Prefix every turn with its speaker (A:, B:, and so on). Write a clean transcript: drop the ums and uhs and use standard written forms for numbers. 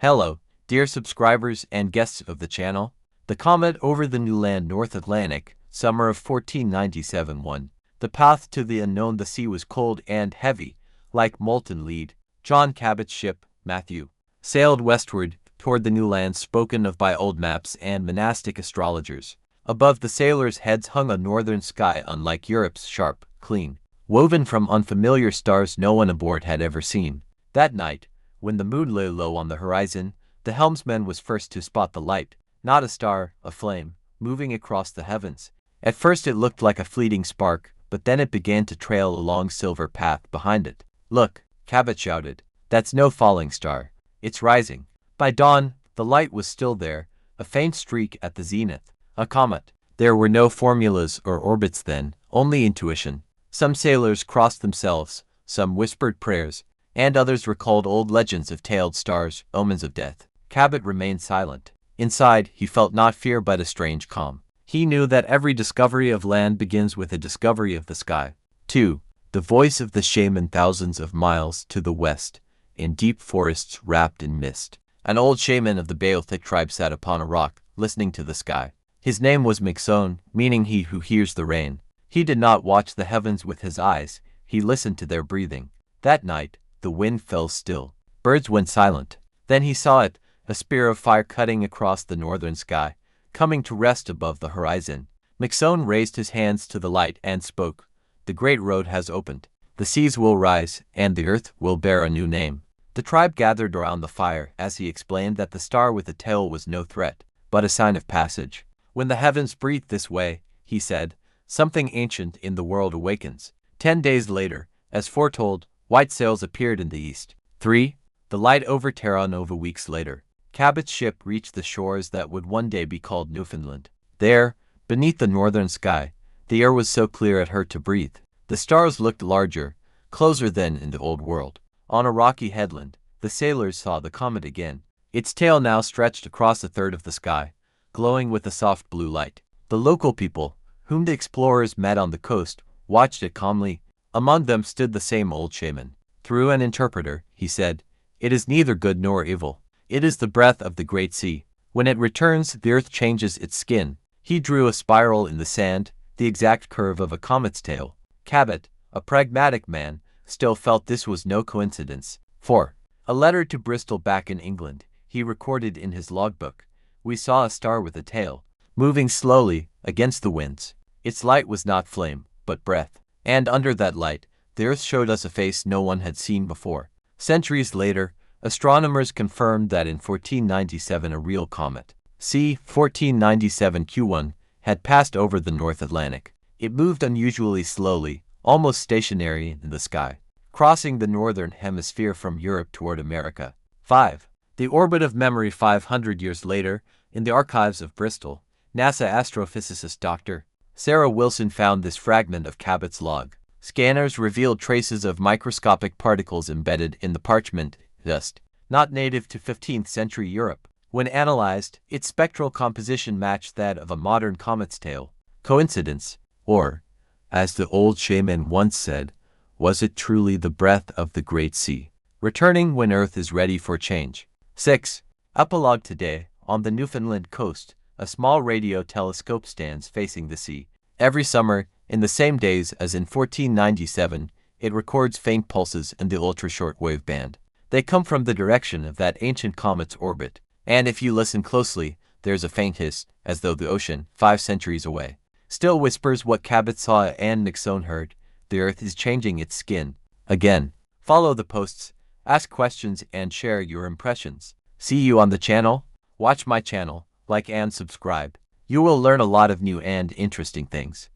A: Hello, dear subscribers and guests of the channel. The comet over the new land North Atlantic, summer of 1497 1. The path to the unknown. The sea was cold and heavy, like molten lead. John Cabot's ship, NeW, sailed westward toward the new land spoken of by old maps and monastic astrologers. Above the sailors' heads hung a northern sky unlike Europe's, sharp, clean, woven from unfamiliar stars no one aboard had ever seen. That night, when the moon lay low on the horizon, the helmsman was first to spot the light, not a star, a flame, moving across the heavens. At first it looked like a fleeting spark, but then it began to trail a long silver path behind it. "Look," Cabot shouted, "that's no falling star. It's rising." By dawn, the light was still there, a faint streak at the zenith. A comet. There were no formulas or orbits then, only intuition. Some sailors crossed themselves, some whispered prayers, and others recalled old legends of tailed stars, omens of death. Cabot remained silent. Inside, he felt not fear but a strange calm. He knew that every discovery of land begins with a discovery of the sky. 2. The voice of the shaman thousands of miles to the west, in deep forests wrapped in mist. An old shaman of the Beothic tribe sat upon a rock, listening to the sky. His name was Mixon, meaning he who hears the rain. He did not watch the heavens with his eyes, he listened to their breathing. That night, the wind fell still. Birds went silent. Then he saw it, a spear of fire cutting across the northern sky, coming to rest above the horizon. Mixon raised his hands to the light and spoke. "The great road has opened. The seas will rise, and the earth will bear a new name." The tribe gathered around the fire as he explained that the star with the tail was no threat, but a sign of passage. "When the heavens breathe this way," he said, "something ancient in the world awakens." 10 days later, as foretold, white sails appeared in the east. 3. The light over Terra Nova. Weeks later, Cabot's ship reached the shores that would one day be called Newfoundland. There, beneath the northern sky, the air was so clear it hurt to breathe. The stars looked larger, closer than in the old world. On a rocky headland, the sailors saw the comet again. Its tail now stretched across a third of the sky, glowing with a soft blue light. The local people, whom the explorers met on the coast, watched it calmly. Among them stood the same old shaman. Through an interpreter, he said, "It is neither good nor evil. It is the breath of the great sea. When it returns, the earth changes its skin." He drew a spiral in the sand, the exact curve of a comet's tail. Cabot, a pragmatic man, still felt this was no coincidence. 4. A letter to Bristol back in England, he recorded in his logbook. "We saw a star with a tail, moving slowly against the winds. Its light was not flame, but breath. And under that light, the earth showed us a face no one had seen before." Centuries later, astronomers confirmed that in 1497 a real comet, c. 1497 Q1, had passed over the North Atlantic. It moved unusually slowly, almost stationary in the sky, crossing the northern hemisphere from Europe toward America. 5. The orbit of memory. 500 years later, in the archives of Bristol, NASA astrophysicist Dr. Sarah Wilson found this fragment of Cabot's log. Scanners revealed traces of microscopic particles embedded in the parchment dust, not native to 15th century Europe. When analyzed, its spectral composition matched that of a modern comet's tail. Coincidence? Or, as the old shaman once said, was it truly the breath of the great sea, returning when Earth is ready for change? 6. Epilogue. Today, on the Newfoundland coast, a small radio telescope stands facing the sea. Every summer, in the same days as in 1497, it records faint pulses in the ultra-short wave band. They come from the direction of that ancient comet's orbit, and if you listen closely, there's a faint hiss, as though the ocean, 5 centuries away, still whispers what Cabot saw and Mixon heard. The earth is changing its skin. Again. Follow the posts, ask questions, and share your impressions. See you on the channel. Watch my channel, like and subscribe. You will learn a lot of new and interesting things.